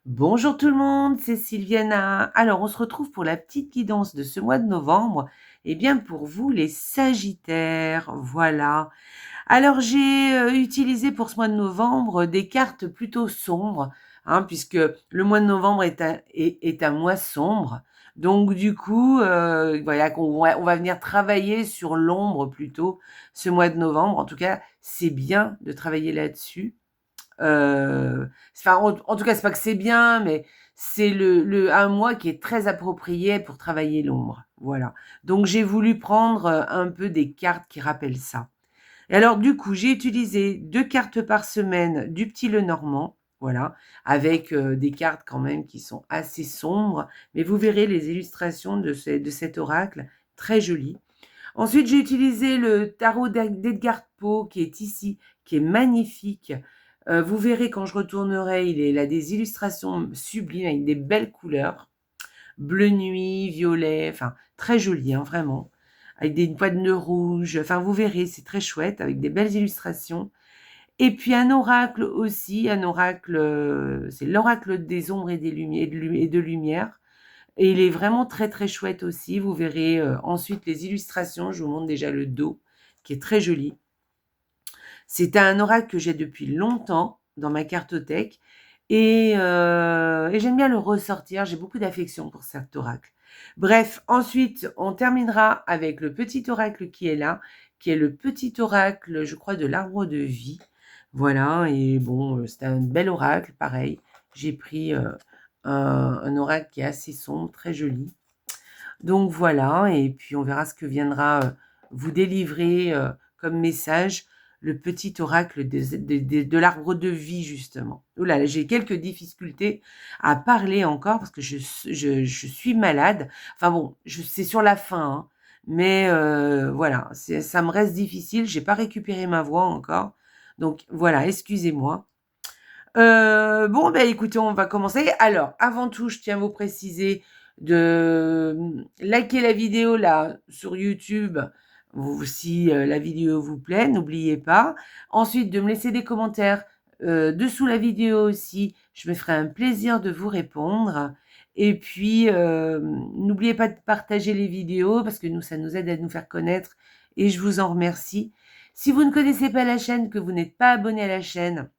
Bonjour tout le monde, c'est Sylviana. Alors, on se retrouve pour la petite guidance de ce mois de novembre. Eh bien, pour vous, les Sagittaires, voilà. Alors, j'ai utilisé pour ce mois de novembre des cartes plutôt sombres, hein, puisque le mois de novembre est un mois sombre. Donc, du coup, voilà, on va venir travailler sur l'ombre plutôt ce mois de novembre. En tout cas, c'est bien de travailler là-dessus. Enfin, en tout cas, c'est pas que c'est bien, mais c'est un mois qui est très approprié pour travailler l'ombre. Voilà. Donc, j'ai voulu prendre un peu des cartes qui rappellent ça. Et alors, du coup, j'ai utilisé 2 cartes par semaine du petit Lenormand, voilà, avec des cartes quand même qui sont assez sombres, mais vous verrez les illustrations de cet oracle, très jolies. Ensuite, j'ai utilisé le tarot d'Edgar Poe qui est ici, qui est magnifique. Vous verrez quand je retournerai, il a des illustrations sublimes avec des belles couleurs. Bleu nuit, violet, enfin très joli, hein, vraiment. Avec une poids de nœuds rouges. Enfin, vous verrez, c'est très chouette, avec des belles illustrations. Et puis un oracle aussi, c'est l'oracle des ombres et des lumières et de lumière. Et il est vraiment très très chouette aussi. Vous verrez ensuite les illustrations. Je vous montre déjà le dos qui est très joli. C'est un oracle que j'ai depuis longtemps dans ma cartothèque et j'aime bien le ressortir. J'ai beaucoup d'affection pour cet oracle. Bref, ensuite, on terminera avec le petit oracle qui est là, qui est le petit oracle, je crois, de l'arbre de vie. Voilà, et bon, c'est un bel oracle, pareil. J'ai pris un oracle qui est assez sombre, très joli. Donc voilà, et puis on verra ce que viendra vous délivrer comme message le petit oracle de l'arbre de vie, justement. Oh là, j'ai quelques difficultés à parler encore parce que je suis malade. Enfin bon, c'est sur la fin, hein, mais voilà, ça me reste difficile. J'ai pas récupéré ma voix encore. Donc voilà, excusez-moi. Bon, ben écoutez, on va commencer. Alors, avant tout, je tiens à vous préciser de liker la vidéo là sur YouTube si la vidéo vous plaît, n'oubliez pas. Ensuite, de me laisser des commentaires dessous la vidéo aussi. Je me ferai un plaisir de vous répondre. Et puis, n'oubliez pas de partager les vidéos parce que ça nous aide à nous faire connaître et je vous en remercie. Si vous ne connaissez pas la chaîne, que vous n'êtes pas abonné à la chaîne,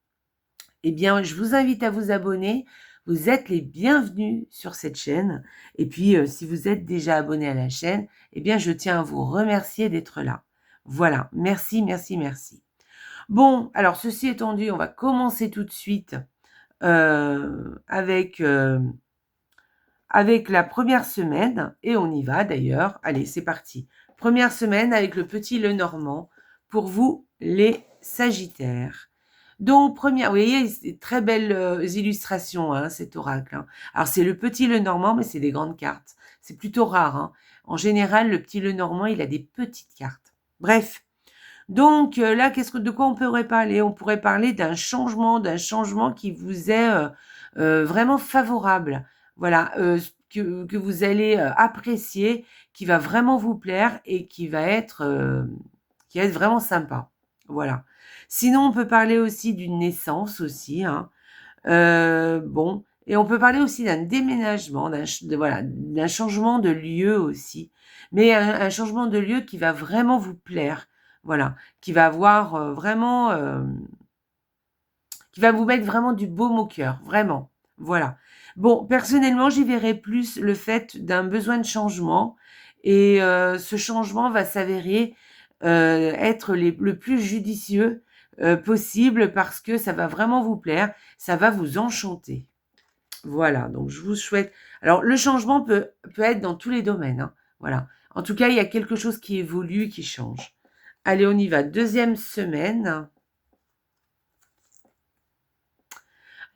eh bien, je vous invite à vous abonner. Vous êtes les bienvenus sur cette chaîne. Et puis, si vous êtes déjà abonné à la chaîne, eh bien, je tiens à vous remercier d'être là. Voilà, merci, merci, merci. Bon, alors, ceci étant dit, on va commencer tout de suite avec la première semaine. Et on y va d'ailleurs. Allez, c'est parti. Première semaine avec le petit Lenormand pour vous, les Sagittaires. Donc, vous voyez, c'est très belles illustrations, hein, cet oracle. Hein. Alors, c'est le petit Lenormand, mais c'est des grandes cartes. C'est plutôt rare. Hein. En général, le petit Lenormand, il a des petites cartes. Bref. Donc, là, de quoi on pourrait parler? On pourrait parler d'un changement qui vous est vraiment favorable. Voilà, que vous allez apprécier, qui va vraiment vous plaire et qui va être vraiment sympa. Voilà. Sinon, on peut parler aussi d'une naissance aussi, hein. Bon, et on peut parler aussi d'un déménagement, voilà, d'un changement de lieu aussi, mais un changement de lieu qui va vraiment vous plaire, voilà, qui va avoir qui va vous mettre vraiment du baume au cœur, vraiment, voilà. Bon, personnellement, j'y verrais plus le fait d'un besoin de changement, et ce changement va s'avérer être le plus judicieux possible parce que ça va vraiment vous plaire, ça va vous enchanter. Voilà, donc je vous souhaite. Alors, le changement peut être dans tous les domaines, hein, voilà. En tout cas, il y a quelque chose qui évolue, qui change. Allez, on y va. Deuxième semaine.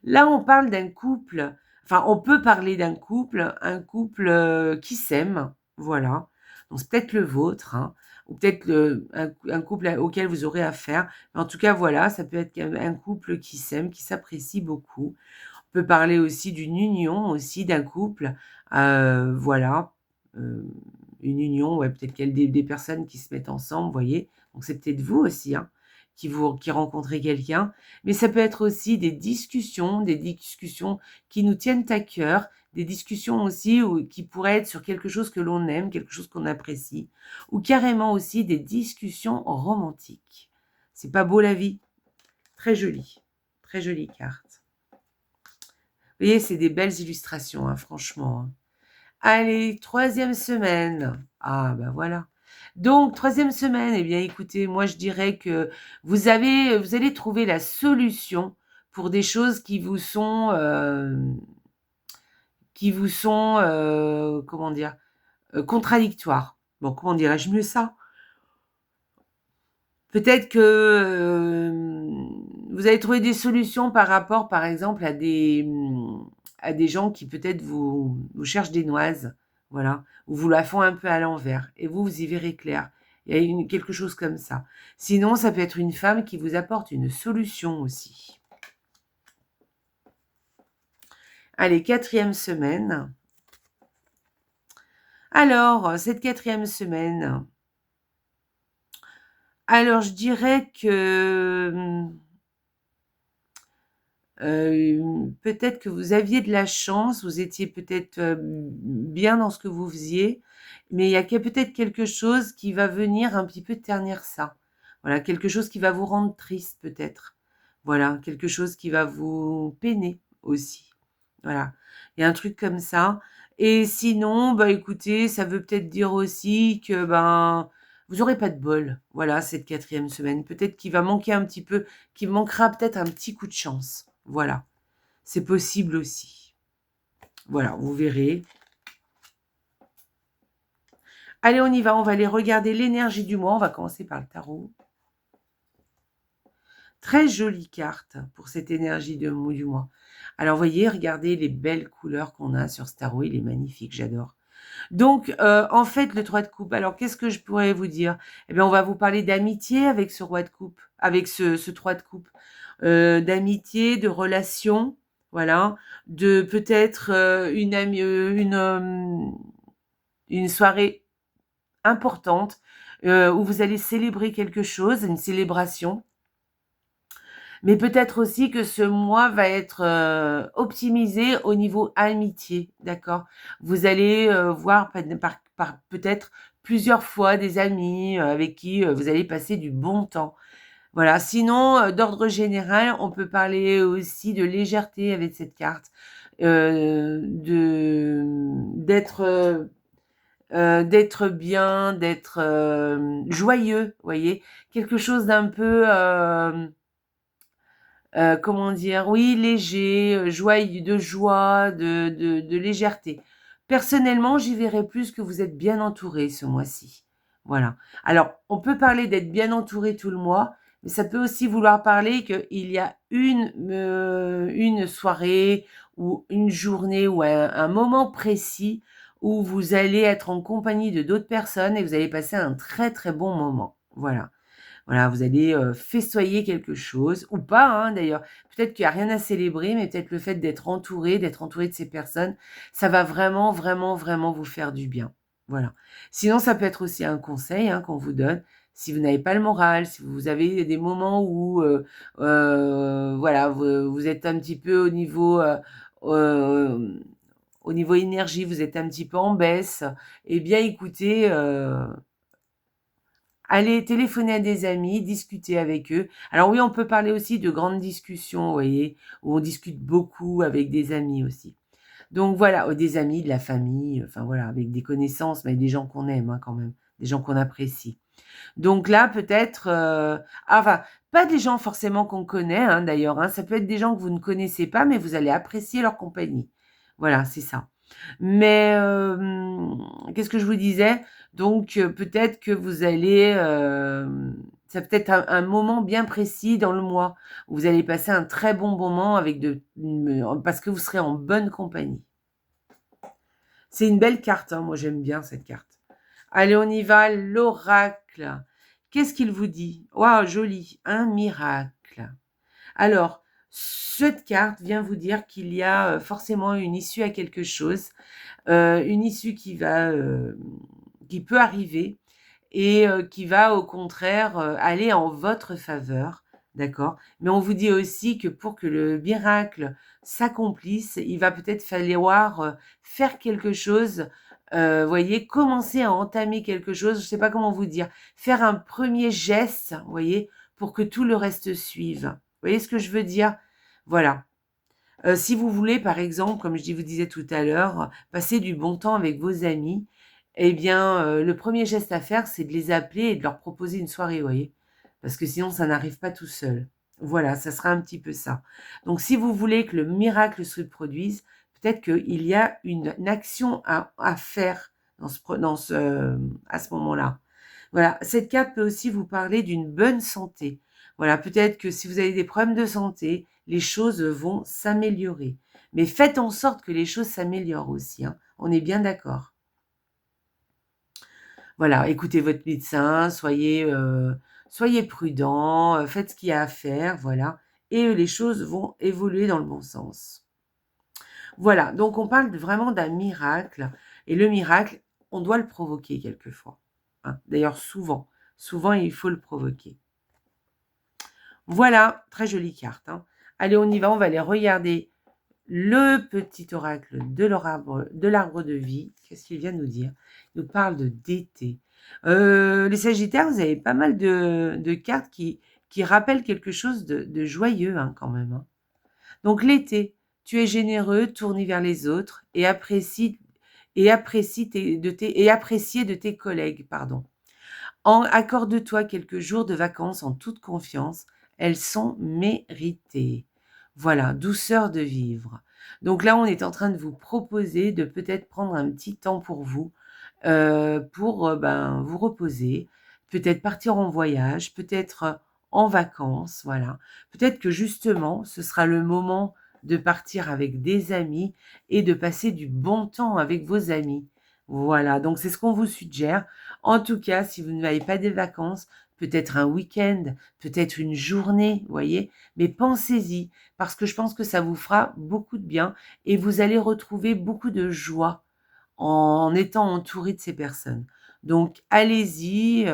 Là, on parle d'un couple. Enfin, on peut parler d'un couple, un couple qui s'aime, voilà. Donc, c'est peut-être le vôtre, hein, ou peut-être un couple auquel vous aurez affaire. Mais en tout cas, voilà, ça peut être un couple qui s'aime, qui s'apprécie beaucoup. On peut parler aussi d'une union, aussi d'un couple, voilà, une union, ouais, peut-être qu'il y a des personnes qui se mettent ensemble, vous voyez. Donc c'est peut-être vous aussi, hein, qui rencontrez quelqu'un, mais ça peut être aussi des discussions qui nous tiennent à cœur, des discussions aussi qui pourraient être sur quelque chose que l'on aime, quelque chose qu'on apprécie, ou carrément aussi des discussions romantiques. C'est pas beau la vie? Très jolie carte. Vous voyez, c'est des belles illustrations, hein, franchement. Hein. Allez, 3e semaine. Ah, ben voilà. Donc, 3e semaine, eh bien, écoutez, moi, je dirais que vous allez trouver la solution pour des choses qui vous sont, comment dire, contradictoires. Bon, comment dirais-je mieux ça? Peut-être que vous allez trouver des solutions par rapport, par exemple, à des gens qui peut-être vous cherchent des noises, voilà, ou vous la font un peu à l'envers, et vous y verrez clair. Il y a quelque chose comme ça. Sinon, ça peut être une femme qui vous apporte une solution aussi. Allez, 4e semaine. Alors, cette 4e semaine, alors je dirais que peut-être que vous aviez de la chance, vous étiez peut-être bien dans ce que vous faisiez, mais il y a peut-être quelque chose qui va venir un petit peu ternir ça. Voilà, quelque chose qui va vous rendre triste peut-être. Voilà, quelque chose qui va vous peiner aussi. Voilà, il y a un truc comme ça. Et sinon, bah écoutez, ça veut peut-être dire aussi que vous aurez pas de bol. Voilà, cette 4e semaine. Peut-être qu'il va manquer un petit peu, qu'il manquera peut-être un petit coup de chance. Voilà, c'est possible aussi. Voilà, vous verrez. Allez, on y va, on va aller regarder l'énergie du mois. On va commencer par le tarot. Très jolie carte pour cette énergie du mois. Alors, voyez, regardez les belles couleurs qu'on a sur ce tarot. Il est magnifique, j'adore. Donc, en fait, le 3 de coupe, alors qu'est-ce que je pourrais vous dire? Eh bien, on va vous parler d'amitié avec ce roi de coupe, avec ce 3 de coupe. D'amitié, de relation, voilà, de peut-être une soirée importante où vous allez célébrer quelque chose, une célébration. Mais peut-être aussi que ce mois va être optimisé au niveau amitié, d'accord? Vous allez voir par peut-être plusieurs fois des amis avec qui vous allez passer du bon temps. Voilà, sinon, d'ordre général, on peut parler aussi de légèreté avec cette carte, d'être bien, d'être joyeux, vous voyez? Quelque chose d'un peu, comment dire? Oui, léger, joyeux, de joie, de légèreté. Personnellement, j'y verrais plus que vous êtes bien entouré ce mois-ci. Voilà. Alors, on peut parler d'être bien entouré tout le mois, mais ça peut aussi vouloir parler qu'il y a une soirée ou une journée ou un moment précis où vous allez être en compagnie de d'autres personnes et vous allez passer un très très bon moment. Voilà. Voilà, vous allez festoyer quelque chose, ou pas hein, d'ailleurs. Peut-être qu'il n'y a rien à célébrer, mais peut-être le fait d'être entouré de ces personnes, ça va vraiment, vraiment, vraiment vous faire du bien. Voilà. Sinon, ça peut être aussi un conseil hein, qu'on vous donne. Si vous n'avez pas le moral, si vous avez des moments où voilà, vous êtes un petit peu euh, au niveau énergie, vous êtes un petit peu en baisse, eh bien écoutez, allez téléphoner à des amis, discuter avec eux. Alors oui, on peut parler aussi de grandes discussions, vous voyez, où on discute beaucoup avec des amis aussi. Donc voilà, des amis, de la famille, enfin voilà, avec des connaissances, mais des gens qu'on aime hein, quand même, des gens qu'on apprécie. Donc là, peut-être, enfin, pas des gens forcément qu'on connaît hein, d'ailleurs, hein, ça peut être des gens que vous ne connaissez pas, mais vous allez apprécier leur compagnie. Voilà, c'est ça. Mais qu'est-ce que je vous disais? Donc peut-être que vous allez, ça peut être un moment bien précis dans le mois où vous allez passer un très bon moment parce que vous serez en bonne compagnie. C'est une belle carte, hein, moi j'aime bien cette carte. Allez, on y va, l'oracle. Qu'est-ce qu'il vous dit? Waouh, joli, un miracle. Alors, cette carte vient vous dire qu'il y a forcément une issue à quelque chose, une issue qui peut arriver et qui va au contraire, aller en votre faveur, d'accord? Mais on vous dit aussi que pour que le miracle s'accomplisse, il va peut-être falloir, faire quelque chose, voyez? Commencer à entamer quelque chose, je ne sais pas comment vous dire. Faire un premier geste, vous voyez? Pour que tout le reste suive. Vous voyez ce que je veux dire? Voilà. Si vous voulez, par exemple, comme je vous disais tout à l'heure, passer du bon temps avec vos amis, eh bien, le premier geste à faire, c'est de les appeler et de leur proposer une soirée, vous voyez? Parce que sinon, ça n'arrive pas tout seul. Voilà, ça sera un petit peu ça. Donc si vous voulez que le miracle se produise, peut-être qu'il y a une action à faire à ce moment-là. Voilà, cette carte peut aussi vous parler d'une bonne santé. Voilà, peut-être que si vous avez des problèmes de santé, les choses vont s'améliorer. Mais faites en sorte que les choses s'améliorent aussi, hein. On est bien d'accord. Voilà, écoutez votre médecin, soyez prudent, faites ce qu'il y a à faire, voilà, et les choses vont évoluer dans le bon sens. Voilà, donc on parle vraiment d'un miracle, et le miracle, on doit le provoquer quelquefois, hein. D'ailleurs, souvent, il faut le provoquer. Voilà, très jolie carte, hein. Allez, on y va, on va aller regarder le petit oracle de l'arbre de vie. Qu'est-ce qu'il vient nous dire? Il nous parle d'été. Les Sagittaires, vous avez pas mal de cartes qui rappellent quelque chose de joyeux, hein, quand même, hein. Donc l'été, tu es généreux, tourné vers les autres et apprécié de tes collègues, pardon. Accorde-toi quelques jours de vacances en toute confiance. Elles sont méritées. Voilà, douceur de vivre. Donc là, on est en train de vous proposer de peut-être prendre un petit temps pour vous, pour vous reposer, peut-être partir en voyage, peut-être en vacances, voilà. Peut-être que justement, ce sera le moment de partir avec des amis et de passer du bon temps avec vos amis. Voilà, donc c'est ce qu'on vous suggère. En tout cas, si vous n'avez pas des vacances, peut-être un week-end, peut-être une journée, vous voyez, mais pensez-y, parce que je pense que ça vous fera beaucoup de bien et vous allez retrouver beaucoup de joie en étant entouré de ces personnes. Donc allez-y,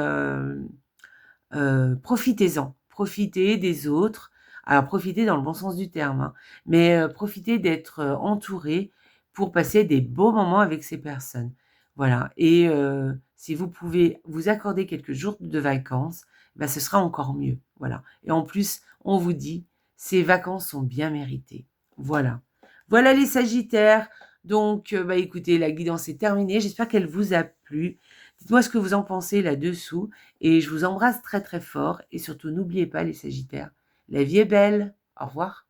profitez-en, profitez des autres, alors profitez dans le bon sens du terme, hein, mais profitez d'être entouré pour passer des beaux moments avec ces personnes. Voilà, et si vous pouvez vous accorder quelques jours de vacances, bah, ce sera encore mieux. Voilà, et en plus, on vous dit, ces vacances sont bien méritées. Voilà. Voilà les Sagittaires. Donc, écoutez, la guidance est terminée. J'espère qu'elle vous a plu. Dites-moi ce que vous en pensez là-dessous. Et je vous embrasse très très fort. Et surtout, n'oubliez pas les Sagittaires, la vie est belle. Au revoir.